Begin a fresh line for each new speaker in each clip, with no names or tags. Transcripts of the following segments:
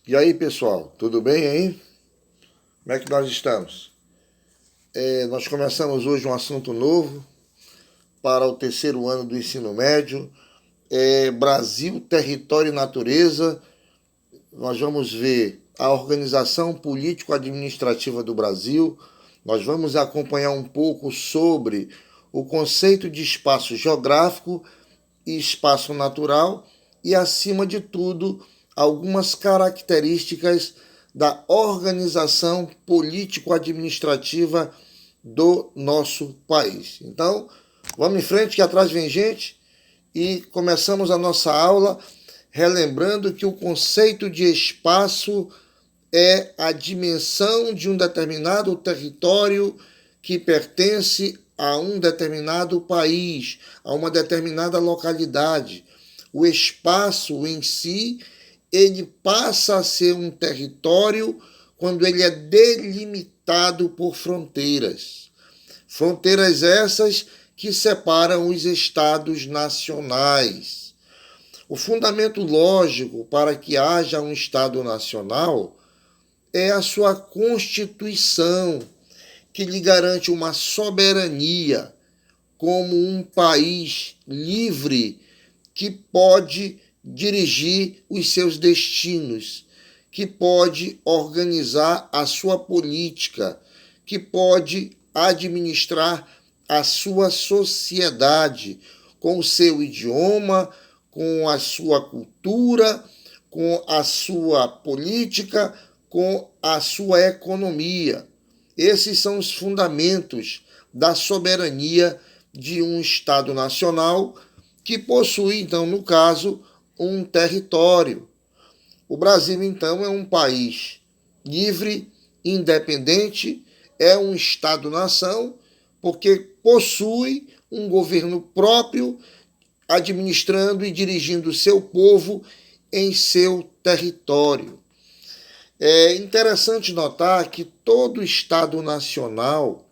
E aí, pessoal, tudo bem aí? Como é que nós estamos? Nós começamos hoje um assunto novo para o terceiro ano do ensino médio. Brasil, território e natureza. Nós vamos ver a organização político-administrativa do Brasil. Nós vamos acompanhar um pouco sobre o conceito de espaço geográfico e espaço natural e, acima de tudo, algumas características da organização político-administrativa do nosso país. Então, vamos em frente, que atrás vem gente, e começamos a nossa aula relembrando que o conceito de espaço é a dimensão de um determinado território que pertence a um determinado país, a uma determinada localidade. O espaço em si, ele passa a ser um território quando ele é delimitado por fronteiras. Fronteiras essas que separam os estados nacionais. O fundamento lógico para que haja um Estado nacional é a sua Constituição, que lhe garante uma soberania como um país livre que pode dirigir os seus destinos, que pode organizar a sua política, que pode administrar a sua sociedade com o seu idioma, com a sua cultura, com a sua política, com a sua economia. Esses são os fundamentos da soberania de um Estado nacional que possui, então, no caso, um território. O Brasil, então, é um país livre, independente, é um Estado-nação, porque possui um governo próprio, administrando e dirigindo o seu povo em seu território. É interessante notar que todo Estado nacional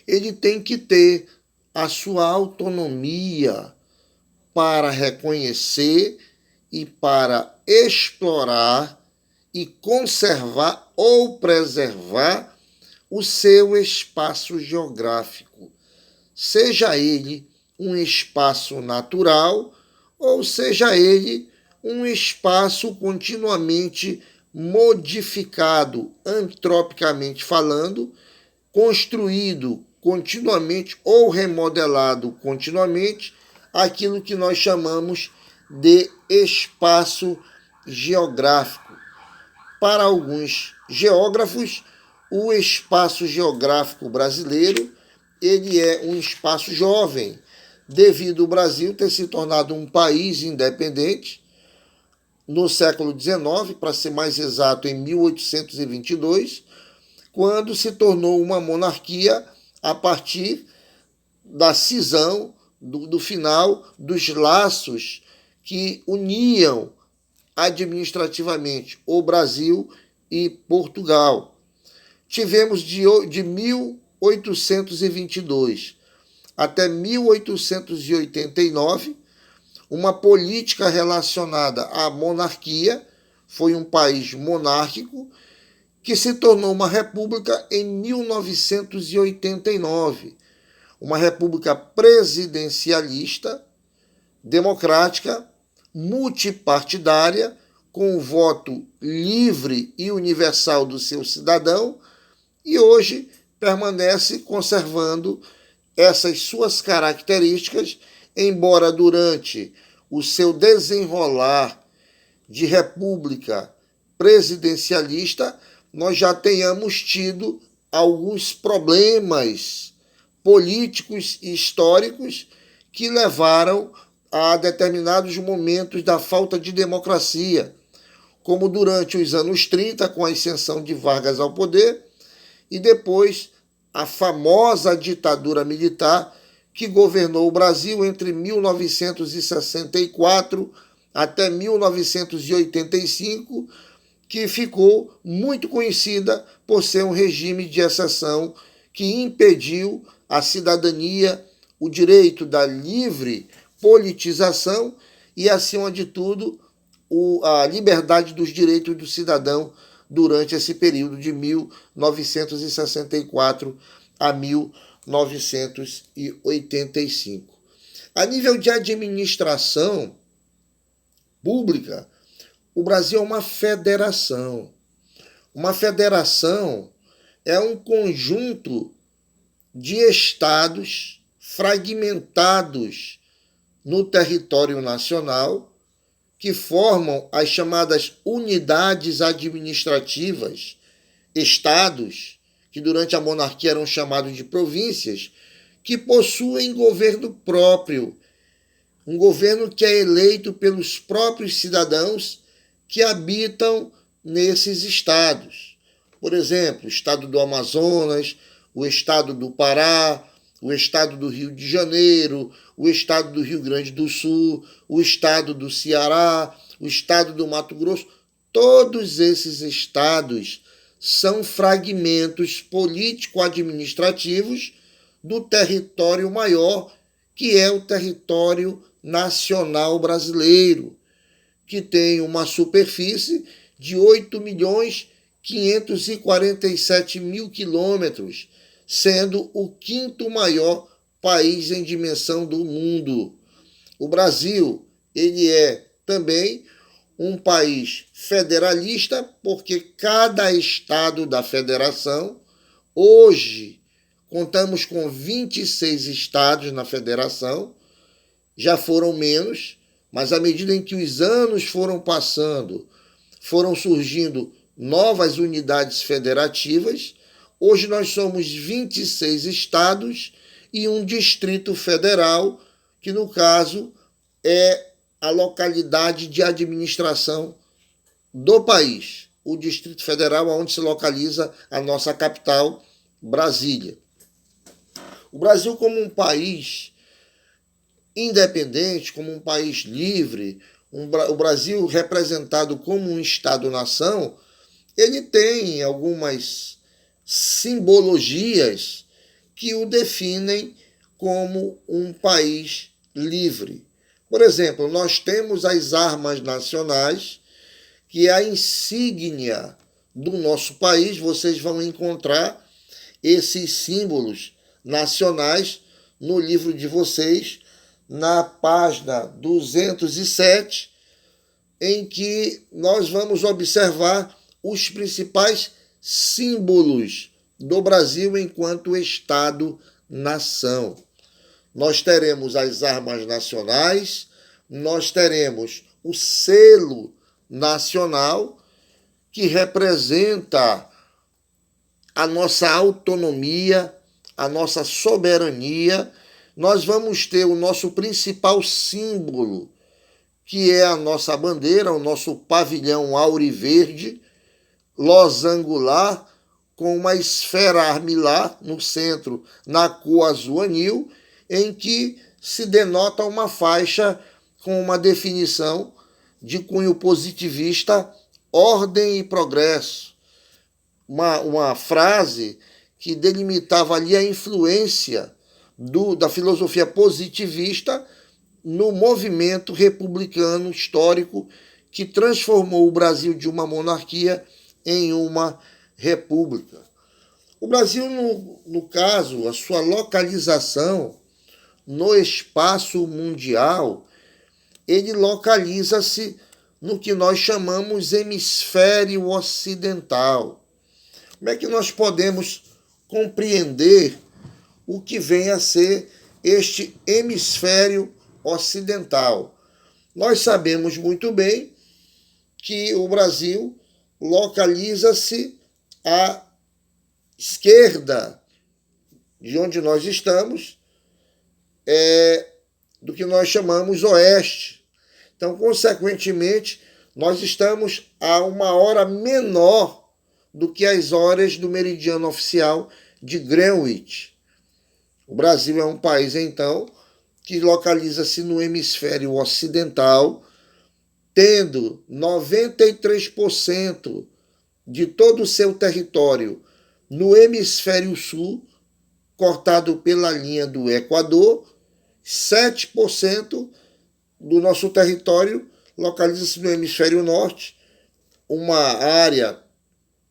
ele tem que ter a sua autonomia para reconhecer e para explorar e conservar ou preservar o seu espaço geográfico, seja ele um espaço natural ou seja ele um espaço continuamente modificado, antropicamente falando, construído continuamente ou remodelado continuamente, aquilo que nós chamamos de espaço geográfico. Para alguns geógrafos, o espaço geográfico brasileiro ele é um espaço jovem, devido ao Brasil ter se tornado um país independente no século XIX, para ser mais exato, em 1822, quando se tornou uma monarquia a partir da cisão, do final dos laços que uniam administrativamente o Brasil e Portugal. Tivemos de 1822 até 1889 uma política relacionada à monarquia, foi um país monárquico, que se tornou uma república em 1989, uma república presidencialista, democrática, multipartidária, com o voto livre e universal do seu cidadão, e hoje permanece conservando essas suas características, embora durante o seu desenrolar de república presidencialista nós já tenhamos tido alguns problemas políticos e históricos que levaram a determinados momentos da falta de democracia, como durante os anos 30, com a ascensão de Vargas ao poder, e depois a famosa ditadura militar que governou o Brasil entre 1964 até 1985, que ficou muito conhecida por ser um regime de exceção que impediu a cidadania, o direito da livre politização e, acima de tudo, a liberdade dos direitos do cidadão durante esse período de 1964 a 1985. A nível de administração pública, o Brasil é uma federação. Uma federação é um conjunto de estados fragmentados no território nacional que formam as chamadas unidades administrativas, estados, que durante a monarquia eram chamados de províncias, que possuem governo próprio, um governo que é eleito pelos próprios cidadãos que habitam nesses estados. Por exemplo, o estado do Amazonas, o estado do Pará, o estado do Rio de Janeiro, o estado do Rio Grande do Sul, o estado do Ceará, o estado do Mato Grosso. Todos esses estados são fragmentos político-administrativos do território maior, que é o território nacional brasileiro, que tem uma superfície de 8.547.000 quilômetros, sendo o quinto maior país em dimensão do mundo. O Brasil, ele é também um país federalista, porque cada estado da federação, hoje contamos com 26 estados na federação, já foram menos, mas à medida em que os anos foram passando, foram surgindo novas unidades federativas. Hoje nós somos 26 estados e um distrito federal, que no caso é a localidade de administração do país. O Distrito Federal é onde se localiza a nossa capital, Brasília. O Brasil, como um país independente, como um país livre, o Brasil representado como um Estado-nação, ele tem algumas simbologias que o definem como um país livre. Por exemplo, nós temos as armas nacionais, que é a insígnia do nosso país. Vocês vão encontrar esses símbolos nacionais no livro de vocês, na página 207, em que nós vamos observar os principais símbolos do Brasil enquanto Estado-nação. Nós teremos as armas nacionais, nós teremos o selo nacional, que representa a nossa autonomia, a nossa soberania. Nós vamos ter o nosso principal símbolo, que é a nossa bandeira, o nosso pavilhão auriverde, losangular, com uma esfera armilar no centro, na cor azul anil, em que se denota uma faixa com uma definição de cunho positivista, ordem e progresso. Uma frase que delimitava ali a influência da filosofia positivista no movimento republicano histórico que transformou o Brasil de uma monarquia em uma república. O Brasil, no caso, a sua localização no espaço mundial, ele localiza-se no que nós chamamos hemisfério ocidental. Como é que nós podemos compreender o que vem a ser este hemisfério ocidental? Nós sabemos muito bem que o Brasil localiza-se à esquerda de onde nós estamos, do que nós chamamos oeste. Então, consequentemente, nós estamos a uma hora menor do que as horas do meridiano oficial de Greenwich. O Brasil é um país, então, que localiza-se no hemisfério ocidental, tendo 93% de todo o seu território no hemisfério sul, cortado pela linha do Equador, 7% do nosso território localiza-se no hemisfério norte, uma área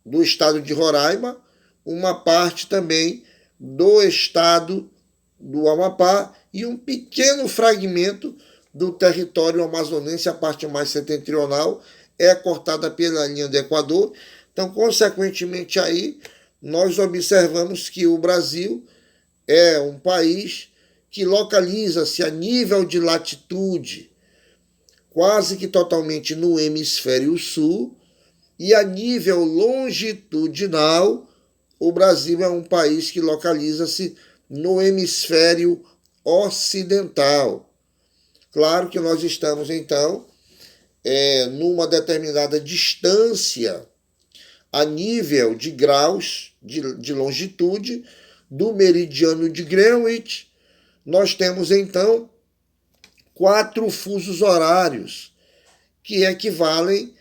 do estado de Roraima, uma parte também do estado do Amapá e um pequeno fragmento do território amazonense, a parte mais setentrional, é cortada pela linha do Equador. Então, consequentemente, aí nós observamos que o Brasil é um país que localiza-se a nível de latitude quase que totalmente no hemisfério sul, e a nível longitudinal, o Brasil é um país que localiza-se no hemisfério ocidental. Claro que nós estamos, então, numa determinada distância a nível de graus de longitude do meridiano de Greenwich. Nós temos, então, 4 fusos horários, que equivalem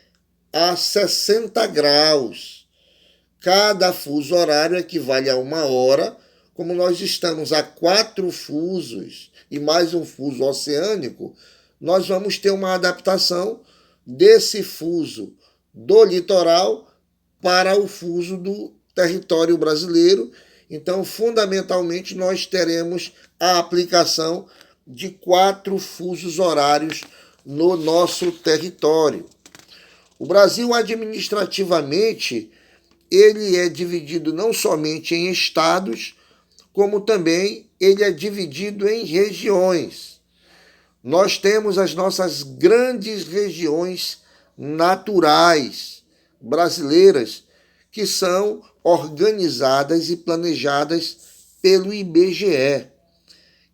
a 60 graus. Cada fuso horário equivale a 1 hora. Como nós estamos a 4 fusos e mais um fuso oceânico, nós vamos ter uma adaptação desse fuso do litoral para o fuso do território brasileiro. Então, fundamentalmente, nós teremos a aplicação de 4 fusos horários no nosso território. O Brasil, administrativamente, ele é dividido não somente em estados, como também ele é dividido em regiões. Nós temos as nossas grandes regiões naturais brasileiras, que são organizadas e planejadas pelo IBGE,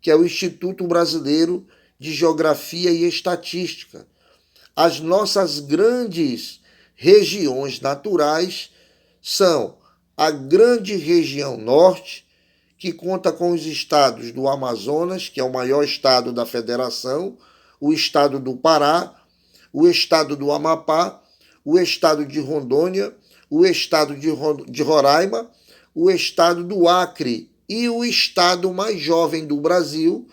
que é o Instituto Brasileiro de Geografia e Estatística. As nossas grandes regiões naturais são a grande região norte, que conta com os estados do Amazonas, que é o maior estado da federação, o estado do Pará, o estado do Amapá, o estado de Rondônia, o estado de Roraima, o estado do Acre e o estado mais jovem do Brasil,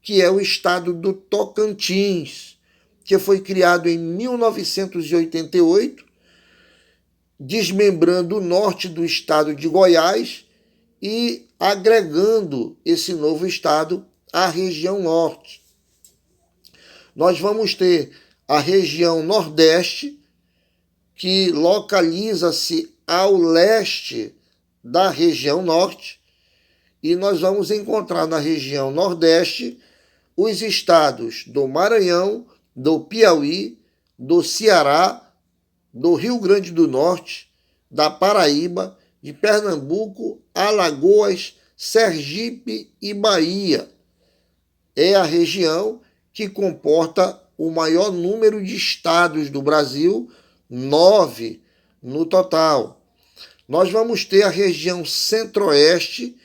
que é o estado do Tocantins, que foi criado em 1988, desmembrando o norte do estado de Goiás e agregando esse novo estado à região norte. Nós vamos ter a região nordeste, que localiza-se ao leste da região norte, e nós vamos encontrar na região nordeste os estados do Maranhão, do Piauí, do Ceará, do Rio Grande do Norte, da Paraíba, de Pernambuco, Alagoas, Sergipe e Bahia. É a região que comporta o maior número de estados do Brasil, 9 no total. Nós vamos ter a região centro-oeste,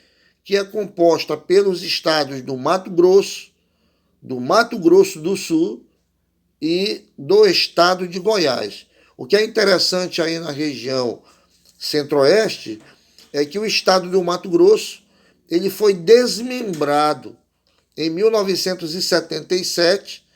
que é composta pelos estados do Mato Grosso do Sul e do estado de Goiás. O que é interessante aí na região centro-oeste é que o estado do Mato Grosso ele foi desmembrado em 1977,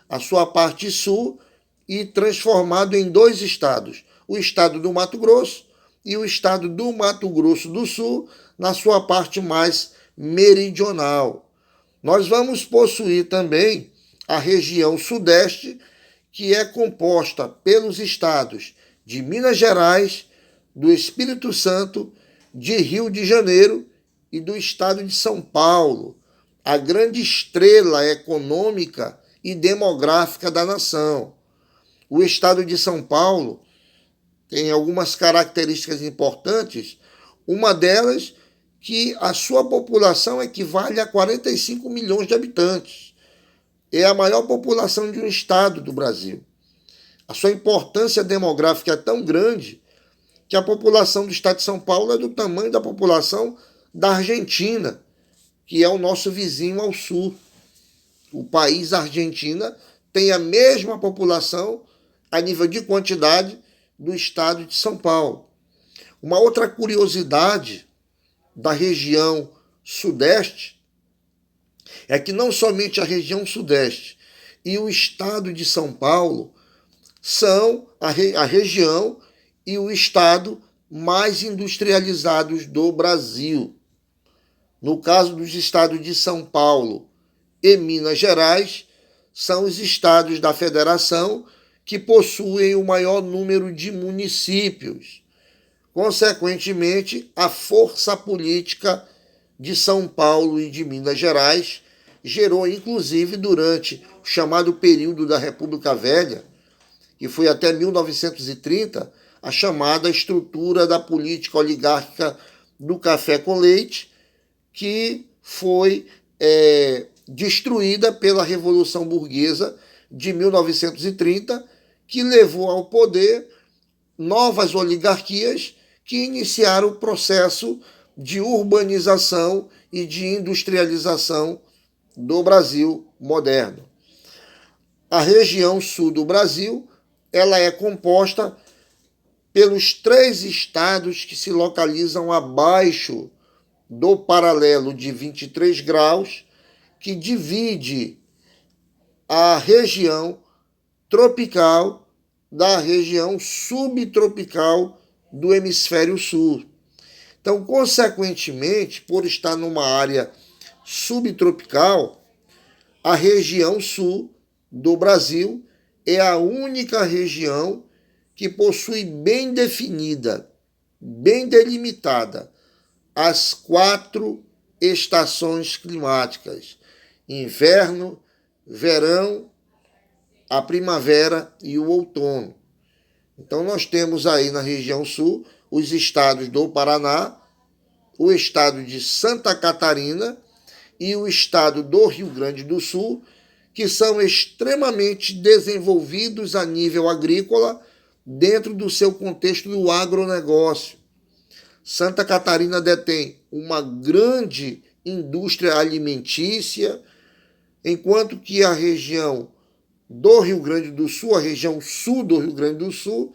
a sua parte sul, e transformado em 2 estados, o estado do Mato Grosso e o estado do Mato Grosso do Sul, na sua parte mais meridional. Nós vamos possuir também a região sudeste, que é composta pelos estados de Minas Gerais, do Espírito Santo, de Rio de Janeiro e do estado de São Paulo, a grande estrela econômica e demográfica da nação. O estado de São Paulo tem algumas características importantes, uma delas que a sua população equivale a 45 milhões de habitantes. É a maior população de um estado do Brasil. A sua importância demográfica é tão grande que a população do estado de São Paulo é do tamanho da população da Argentina, que é o nosso vizinho ao sul. O país Argentina tem a mesma população a nível de quantidade do estado de São Paulo. Uma outra curiosidade da região sudeste é que não somente a região sudeste e o estado de São Paulo são a região e o estado mais industrializados do Brasil. No caso dos estados de São Paulo e Minas Gerais, são os estados da federação que possuem o maior número de municípios. Consequentemente, a força política de São Paulo e de Minas Gerais gerou, inclusive, durante o chamado período da República Velha, que foi até 1930, a chamada estrutura da política oligárquica do café com leite, que foi destruída pela Revolução Burguesa de 1930, que levou ao poder novas oligarquias que iniciaram o processo de urbanização e de industrialização do Brasil moderno. A região sul do Brasil, ela é composta pelos 3 estados que se localizam abaixo do paralelo de 23 graus, que divide a região tropical da região subtropical do hemisfério sul. Então, consequentemente, por estar numa área subtropical, a região sul do Brasil é a única região que possui bem definida, bem delimitada, as 4 estações climáticas: inverno, verão, a primavera e o outono. Então, nós temos aí na região sul os estados do Paraná, o estado de Santa Catarina e o estado do Rio Grande do Sul, que são extremamente desenvolvidos a nível agrícola dentro do seu contexto do agronegócio. Santa Catarina detém uma grande indústria alimentícia, enquanto que a região do Rio Grande do Sul, a região sul do Rio Grande do Sul,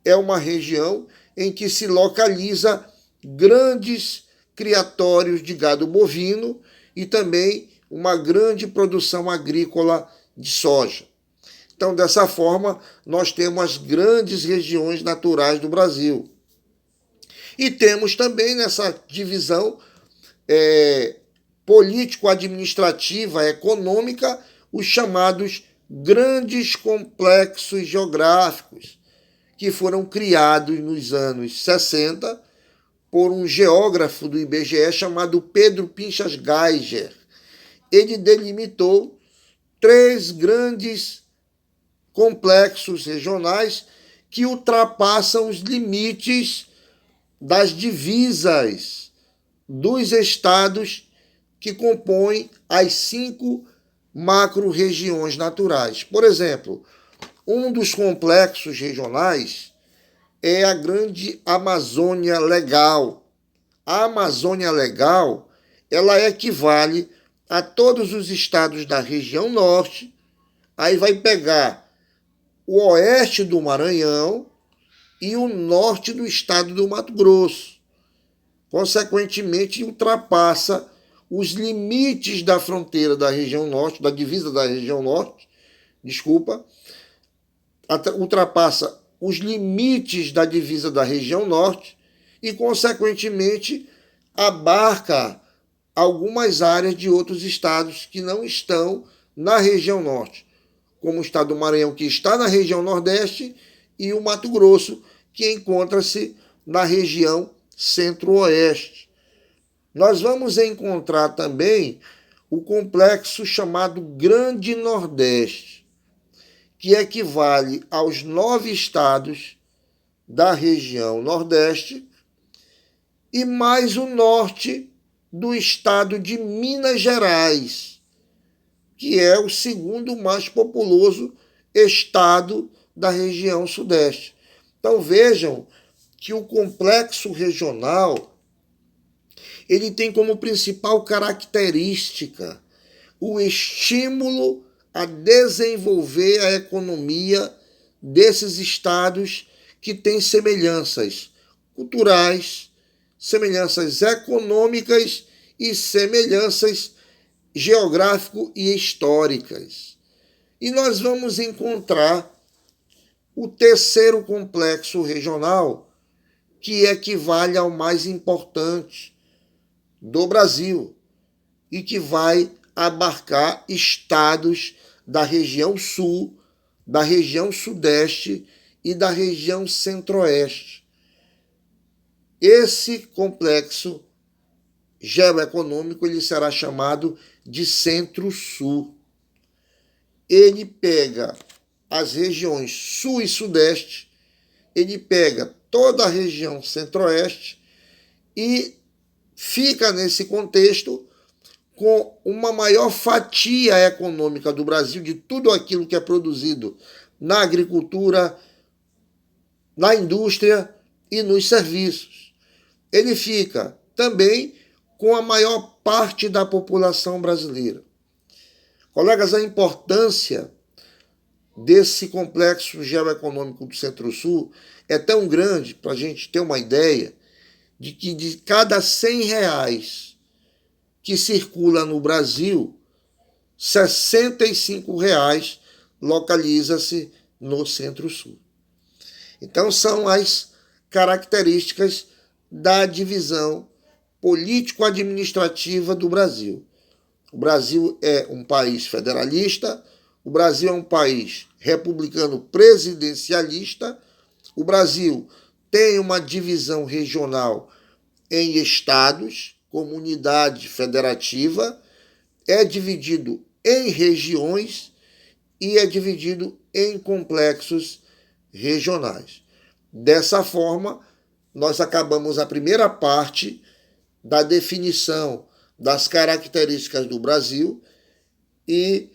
é uma região em que se localiza grandes criatórios de gado bovino e também uma grande produção agrícola de soja. Então, dessa forma, nós temos as grandes regiões naturais do Brasil. E temos também nessa divisão político-administrativa, econômica, os chamados grandes complexos geográficos, que foram criados nos anos 60 por um geógrafo do IBGE chamado Pedro Pinchas Geiger. Ele delimitou 3 grandes complexos regionais que ultrapassam os limites das divisas dos estados que compõem as 5 macro-regiões naturais. Por exemplo, um dos complexos regionais é a Grande Amazônia Legal. A Amazônia Legal, ela equivale a todos os estados da região norte, aí vai pegar o oeste do Maranhão e o norte do estado do Mato Grosso. Consequentemente, ultrapassa os limites da fronteira da região norte, da divisa da região norte, ultrapassa os limites da divisa da região norte e, consequentemente, abarca algumas áreas de outros estados que não estão na região norte, como o estado do Maranhão, que está na região nordeste, e o Mato Grosso, que encontra-se na região centro-oeste. Nós vamos encontrar também o complexo chamado Grande Nordeste, que equivale aos 9 estados da região Nordeste e mais o norte do estado de Minas Gerais, que é o segundo mais populoso estado da região Sudeste. Então vejam que o complexo regional ele tem como principal característica o estímulo a desenvolver a economia desses estados que têm semelhanças culturais, semelhanças econômicas e semelhanças geográfico e históricas. E nós vamos encontrar o terceiro complexo regional, que equivale ao mais importante do Brasil e que vai abarcar estados da região sul, da região sudeste e da região centro-oeste. Esse complexo geoeconômico ele será chamado de Centro-Sul. Ele pega as regiões sul e sudeste, ele pega toda a região centro-oeste e fica nesse contexto com uma maior fatia econômica do Brasil, de tudo aquilo que é produzido na agricultura, na indústria e nos serviços. Ele fica também com a maior parte da população brasileira. Colegas, a importância desse complexo geoeconômico do Centro-Sul é tão grande, para a gente ter uma ideia, de que de cada R$100 que circula no Brasil, R$65 localiza-se no Centro-Sul. Então, são as características da divisão político-administrativa do Brasil. O Brasil é um país federalista, o Brasil é um país republicano presidencialista, o Brasil tem uma divisão regional em estados, comunidade federativa, é dividido em regiões e é dividido em complexos regionais. Dessa forma, nós acabamos a primeira parte da definição das características do Brasil e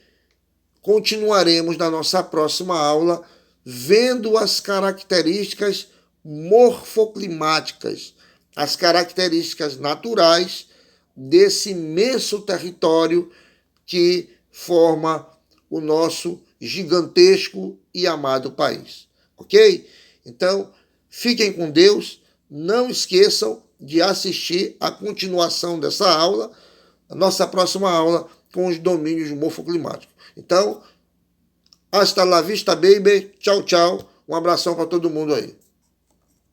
continuaremos na nossa próxima aula vendo as características morfoclimáticas, as características naturais desse imenso território que forma o nosso gigantesco e amado país. Ok? Então, fiquem com Deus, não esqueçam de assistir a continuação dessa aula, a nossa próxima aula com os domínios morfoclimáticos. Então, hasta la vista, baby. Tchau, tchau. Um abração para todo mundo aí.